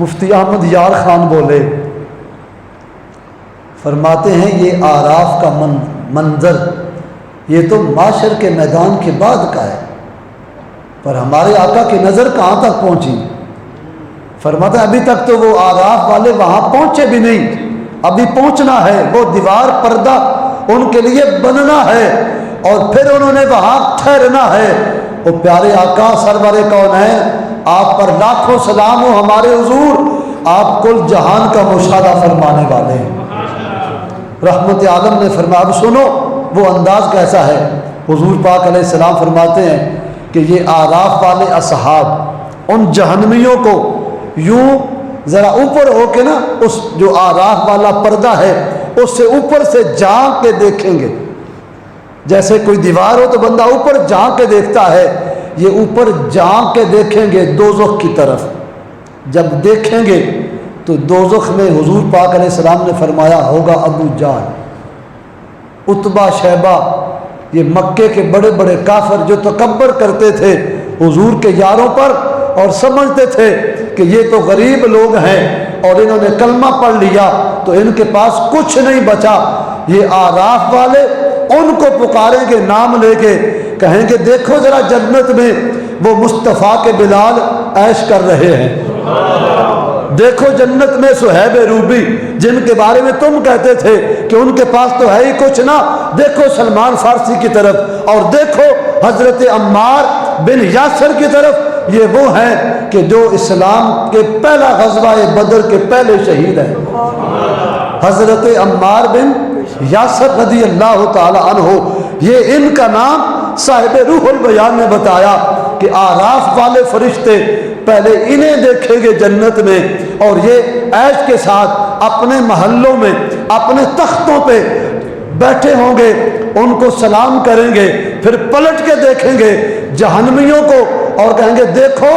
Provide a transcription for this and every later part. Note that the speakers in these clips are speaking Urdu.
مفتی احمد یار خان بولے، فرماتے ہیں یہ آراف کا منظر یہ تو معاشر کے میدان کے بعد کا ہے، پر ہمارے آقا کی نظر کہاں تک پہنچی؟ فرماتے ہیں ابھی تک تو وہ آراف والے وہاں پہنچے بھی نہیں، ابھی پہنچنا ہے، وہ دیوار پردہ ان کے لیے بننا ہے اور پھر انہوں نے وہاں ٹھہرنا ہے۔ وہ پیارے آقا سرور کونین آپ پر لاکھوں سلام ہو، ہمارے حضور آپ کل جہان کا مشاہدہ فرمانے والے ہیں۔ رحمت عالم نے فرمایا اب سنو وہ انداز کیسا ہے۔ حضور پاک علیہ السلام فرماتے ہیں کہ یہ آراف والے اصحاب ان جہنمیوں کو یوں ذرا اوپر ہو کے نا اس جو آراف والا پردہ ہے اس سے اوپر سے جھانک کے دیکھیں گے، جیسے کوئی دیوار ہو تو بندہ اوپر جھانک کے دیکھتا ہے، یہ اوپر جھانک کے دیکھیں گے دوزخ کی طرف۔ جب دیکھیں گے تو دوزخ میں حضور پاک علیہ السلام نے فرمایا ہوگا ابو جہل، عتبہ، شیبہ، یہ مکے کے بڑے بڑے کافر جو تکبر کرتے تھے حضور کے یاروں پر اور سمجھتے تھے کہ یہ تو غریب لوگ ہیں اور انہوں نے کلمہ پڑھ لیا تو ان کے پاس کچھ نہیں بچا، یہ آراف والے ان کو پکاریں گے نام لے کے، کہیں گے دیکھو ذرا جنت میں وہ مصطفیٰ کے بلال عیش کر رہے ہیں، دیکھو جنت میں صہیب روبی جن کے بارے میں تم کہتے تھے کہ ان کے پاس تو ہے ہی کچھ نہ، دیکھو سلمان فارسی کی طرف اور دیکھو حضرت عمار بن یاسر کی طرف، یہ وہ ہیں کہ جو اسلام کے پہلا غزوہ بدر کے پہلے شہید ہیں، حضرت عمار بن یاسر رضی اللہ تعالی عنہ۔ یہ ان کا نام صاحب روح البیان نے بتایا کہ آراف والے فرشتے پہلے انہیں دیکھیں گے جنت میں اور یہ عیش کے ساتھ اپنے محلوں میں اپنے تختوں پہ بیٹھے ہوں گے، ان کو سلام کریں گے، پھر پلٹ کے دیکھیں گے جہنمیوں کو اور کہیں گے دیکھو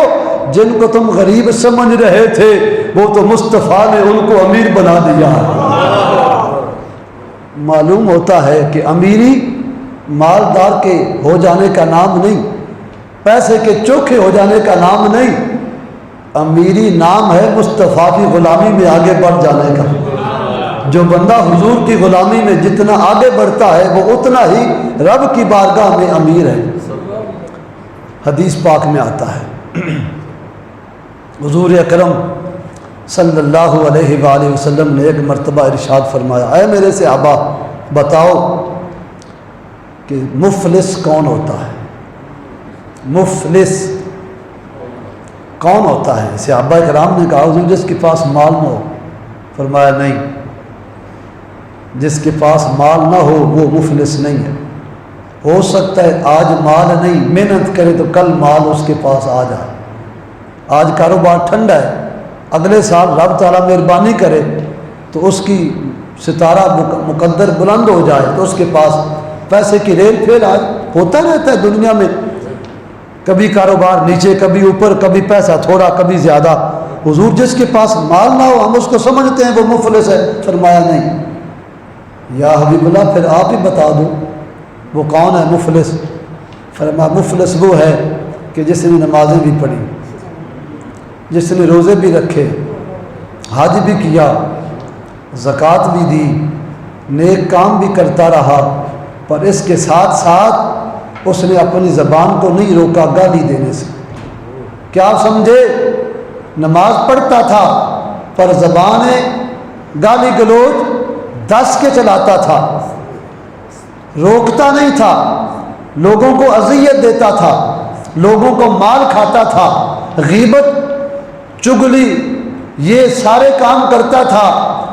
جن کو تم غریب سمجھ رہے تھے وہ تو مصطفیٰ نے ان کو امیر بنا دیا۔ معلوم ہوتا ہے کہ امیری مالدار کے ہو جانے کا نام نہیں، پیسے کے چوکھے ہو جانے کا نام نہیں، امیری نام ہے مصطفیٰ کی غلامی میں آگے بڑھ جانے کا۔ جو بندہ حضور کی غلامی میں جتنا آگے بڑھتا ہے وہ اتنا ہی رب کی بارگاہ میں امیر ہے۔ حدیث پاک میں آتا ہے حضور اکرم صلی اللہ علیہ وآلہ وسلم نے ایک مرتبہ ارشاد فرمایا، اے میرے صحابہ بتاؤ کہ مفلس کون ہوتا ہے؟ مفلس کون ہوتا ہے؟ صحابہ کرام نے کہا حضور جس کے پاس مال نہ ہو۔ فرمایا نہیں، جس کے پاس مال نہ ہو وہ مفلس نہیں ہے۔ ہو سکتا ہے آج مال نہیں، محنت کرے تو کل مال اس کے پاس آ جائے، آج کاروبار ٹھنڈا ہے، اگلے سال رب تعالیٰ مہربانی کرے تو اس کی ستارہ مقدر بلند ہو جائے تو اس کے پاس پیسے کی ریل پھیل آئے۔ ہوتا رہتا ہے دنیا میں، کبھی کاروبار نیچے کبھی اوپر، کبھی پیسہ تھوڑا کبھی زیادہ۔ حضور جس کے پاس مال نہ ہو ہم اس کو سمجھتے ہیں وہ مفلس ہے، فرمایا نہیں۔ یا حبیب اللہ پھر آپ ہی بتا دو وہ کون ہے مفلس؟ فرمایا مفلس وہ ہے کہ جس نے نمازیں بھی پڑھی، جس نے روزے بھی رکھے، حج بھی کیا، زکوٰۃ بھی دی، نیک کام بھی کرتا رہا، پر اس کے ساتھ ساتھ اس نے اپنی زبان کو نہیں روکا گالی دینے سے۔ کیا آپ سمجھے؟ نماز پڑھتا تھا پر زبانیں گالی گلوچ دس کے چلاتا تھا، روکتا نہیں تھا، لوگوں کو اذیت دیتا تھا، لوگوں کو مال کھاتا تھا، غیبت، چگلی، یہ سارے کام کرتا تھا۔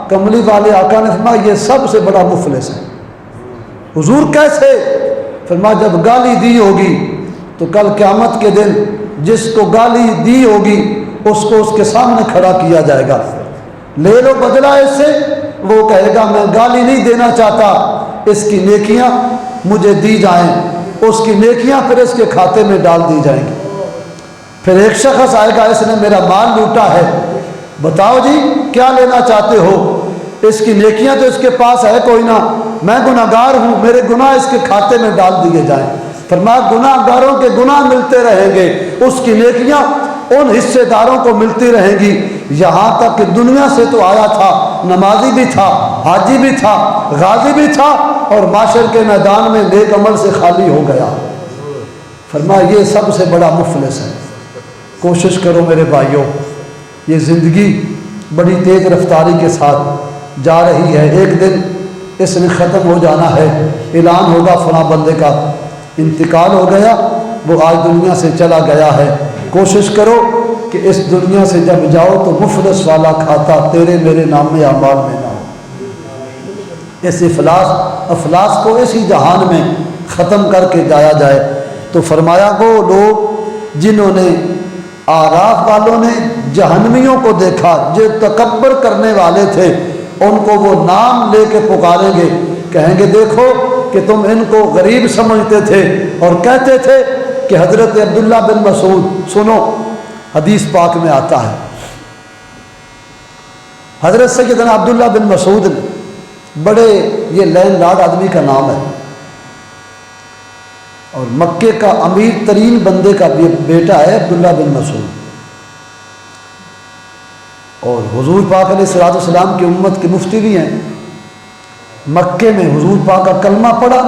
کملی والے آقا نے فرمایا یہ سب سے بڑا مفلس ہے۔ حضور کیسے؟ فرمایا جب گالی دی ہوگی تو کل قیامت کے دن جس کو گالی دی ہوگی اس کو اس کے سامنے کھڑا کیا جائے گا، لے لو بدلہ اس سے، وہ کہے گا میں گالی نہیں دینا چاہتا، اس کی نیکیاں مجھے دی جائیں، اس کی نیکیاں پھر اس کے کھاتے میں ڈال دی جائیں گی۔ پھر ایک شخص آئے گا اس نے میرا مال لوٹا ہے، بتاؤ جی کیا لینا چاہتے ہو؟ اس کی نیکیاں تو اس کے پاس ہے کوئی نہ، میں گناہ گار ہوں، میرے گناہ اس کے کھاتے میں ڈال دیے جائیں۔ فرمایا گناہ گاروں کے گناہ ملتے رہیں گے، اس کی نیکیاں ان حصے داروں کو ملتی رہیں گی یہاں تک کہ دنیا سے تو آیا تھا، نمازی بھی تھا، حاجی بھی تھا، غازی بھی تھا، اور معاشر کے میدان میں نیک عمل سے خالی ہو گیا۔ فرمایا یہ سب سے بڑا مفلس ہے۔ کوشش کرو میرے بھائیوں، یہ زندگی بڑی تیز رفتاری کے ساتھ جا رہی ہے، ایک دن اس نے ختم ہو جانا ہے، اعلان ہوگا فلاں بندے کا انتقال ہو گیا، وہ آج دنیا سے چلا گیا ہے۔ کوشش کرو کہ اس دنیا سے جب جاؤ تو مفلس والا کھاتا تیرے میرے نام اعمال میں نہ ہو، اس افلاس کو اسی جہان میں ختم کر کے جایا جائے۔ تو فرمایا وہ لوگ جنہوں نے آراف والوں نے جہنمیوں کو دیکھا جو تکبر کرنے والے تھے، ان کو وہ نام لے کے پکاریں گے، کہیں گے دیکھو کہ تم ان کو غریب سمجھتے تھے اور کہتے تھے کہ حضرت عبداللہ بن مسعود، سنو حدیث پاک میں آتا ہے، حضرت سیدنا عبداللہ بن مسعود بڑے، یہ لینڈ لارڈ آدمی کا نام ہے اور مکے کا امیر ترین بندے کا بیٹا ہے عبداللہ بن مسعود، اور حضور پاک علیہ الصلوۃ والسلام کی امت کے مفتی بھی ہیں۔ مکے میں حضور پاک کا کلمہ پڑھا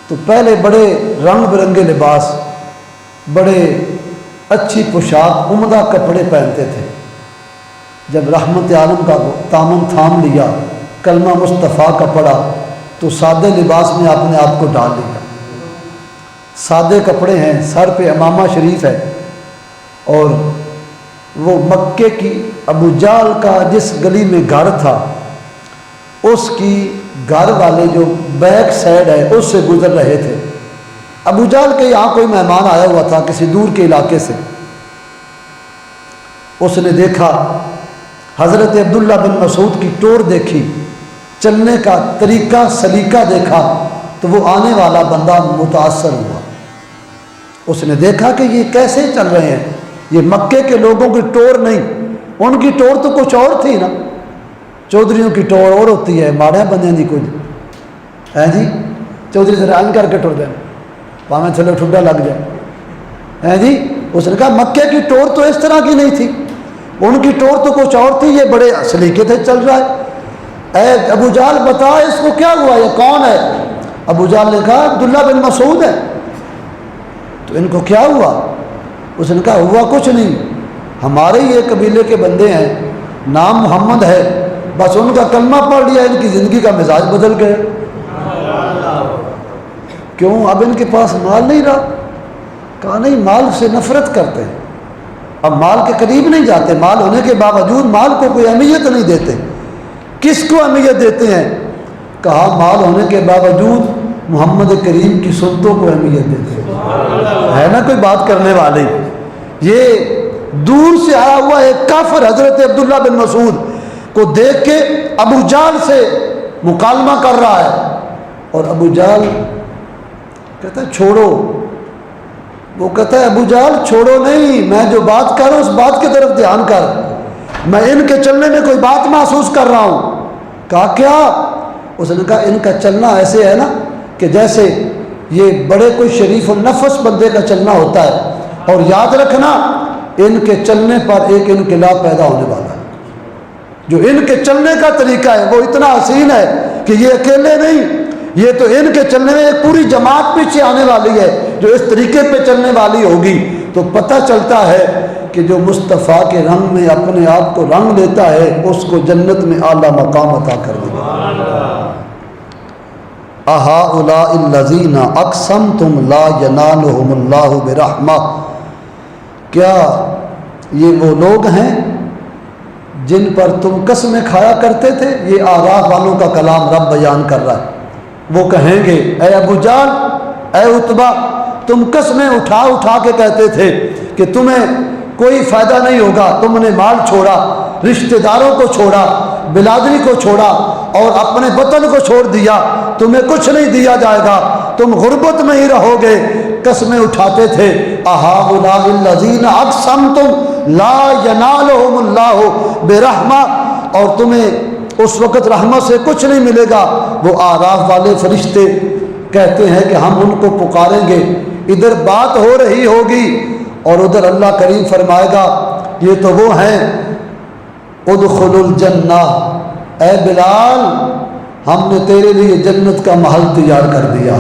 تو پہلے بڑے رنگ برنگے لباس، بڑے اچھی پوشاک، عمدہ کپڑے پہنتے تھے۔ جب رحمت عالم کا دامن تھام لیا، کلمہ مصطفیٰ کا پڑھا تو سادے لباس میں آپ نے آپ کو ڈال لیا، سادے کپڑے ہیں، سر پہ امامہ شریف ہے، اور وہ مکے کی ابو جہل کا جس گلی میں گھر تھا اس کی گھر والے جو بیک سائڈ ہے اس سے گزر رہے تھے۔ ابو جہل کے یہاں کوئی مہمان آیا ہوا تھا کسی دور کے علاقے سے، اس نے دیکھا حضرت عبداللہ بن مسعود کی ٹور دیکھی، چلنے کا طریقہ سلیقہ دیکھا تو وہ آنے والا بندہ متاثر ہوا۔ اس نے دیکھا کہ یہ کیسے چل رہے ہیں، یہ مکے کے لوگوں کی ٹور نہیں، ان کی ٹور تو کچھ اور تھی نا، چودھریوں کی ٹور اور ہوتی ہے، ماڑے بندے دی کچھ ہے جی، چودھری ذرا ان کر کے ٹر دیں پاویں تھلے ٹھڈا لگ جائے ہے جی۔ اس نے کہا مکے کی ٹور تو اس طرح کی نہیں تھی، ان کی ٹور تو کچھ اور تھی، یہ بڑے سلیقے سے چل رہا ہے۔ اے ابو جہل بتا اس کو کیا ہوا، یہ کون ہے؟ ابو جہل نے کہا عبداللہ بن مسعود ہے۔ تو ان کو کیا ہوا؟ اس نے کہا ہوا کچھ نہیں، ہمارے ہی ایک قبیلے کے بندے ہیں، نام محمد ہے، بس ان کا کلمہ پڑھ لیا ان کی زندگی کا مزاج بدل گیا۔ کیوں؟ اب ان کے پاس مال نہیں رہا؟ کہا نہیں، مال سے نفرت کرتے ہیں، اب مال کے قریب نہیں جاتے، مال ہونے کے باوجود مال کو کوئی اہمیت نہیں دیتے۔ کس کو اہمیت دیتے ہیں؟ کہا مال ہونے کے باوجود محمد کریم کی سنتوں کو اہمیت دیتے ہیں۔ ہے نا کوئی بات کرنے والی؟ یہ دور سے آیا ہوا ایک کافر حضرت عبداللہ بن مسعود کو دیکھ کے ابو جہل سے مکالمہ کر رہا ہے، اور ابو جہل کہتا ہے چھوڑو، وہ کہتا ہے ابو جہل چھوڑو نہیں، میں جو بات کر رہا ہوں اس بات کی طرف دھیان کر، میں ان کے چلنے میں کوئی بات محسوس کر رہا ہوں۔ کہا کیا؟ اس نے کہا ان کا چلنا ایسے ہے نا کہ جیسے یہ بڑے کوئی شریف النفس بندے کا چلنا ہوتا ہے، اور یاد رکھنا ان کے چلنے پر ایک انقلاب پیدا ہونے والا ہے۔ جو ان کے چلنے کا طریقہ ہے وہ اتنا حسین ہے کہ یہ اکیلے نہیں، یہ تو ان کے چلنے میں ایک پوری جماعت پیچھے آنے والی ہے جو اس طریقے پہ چلنے والی ہوگی۔ تو پتہ چلتا ہے کہ جو مصطفیٰ کے رنگ میں اپنے آپ کو رنگ لیتا ہے اس کو جنت میں اعلیٰ مقام عطا کر دے گا۔ اَهَٰؤُلَاءِ الَّذِينَ أَقْسَمْتُمْ لَا يَنَالُهُمُ اللَّهُ بِرَحْمَةٍ، کیا یہ وہ لوگ ہیں جن پر تم قسمیں کھایا کرتے تھے؟ یہ آراف والوں کا کلام رب بیان کر رہا ہے۔ وہ کہیں گے اے ابو جہل، اے عتبہ، تم قسمیں اٹھا اٹھا کے کہتے تھے کہ تمہیں کوئی فائدہ نہیں ہوگا، تم نے مال چھوڑا، رشتہ داروں کو چھوڑا، بلادری کو چھوڑا اور اپنے وطن کو چھوڑ دیا، تمہیں کچھ نہیں دیا جائے گا، تم غربت میں ہی رہو گے۔ قسمیں اٹھاتے تھے اَهَٰؤُلَاءِ الَّذِينَ أَقْسَمْتُمْ لَا يَنَالُهُمُ اللَّهُ بِرَحْمَةٍ، اور تمہیں اس وقت رحمت سے کچھ نہیں ملے گا۔ وہ آراف والے فرشتے کہتے ہیں کہ ہم ان کو پکاریں گے، ادھر بات ہو رہی ہوگی اور ادھر اللہ کریم فرمائے گا یہ تو وہ ہیں ادخل الجنہ، اے بلال ہم نے تیرے لیے جنت کا محل تیار کر دیا۔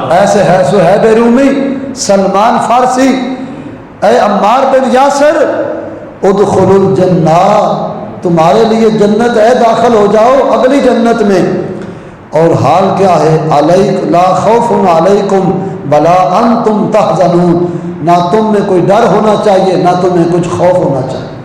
ایسے ہے صہیب رومی، سلمان فارسی، اے عمار بن یاسر ادخل الجنہ، تمہارے لیے جنت ہے، داخل ہو جاؤ اگلی جنت میں۔ اور حال کیا ہے؟ علیک لا خوف علیکم ولا انتم تحزنون، نہ تم میں کوئی ڈر ہونا چاہیے نہ تمہیں کچھ خوف ہونا چاہیے۔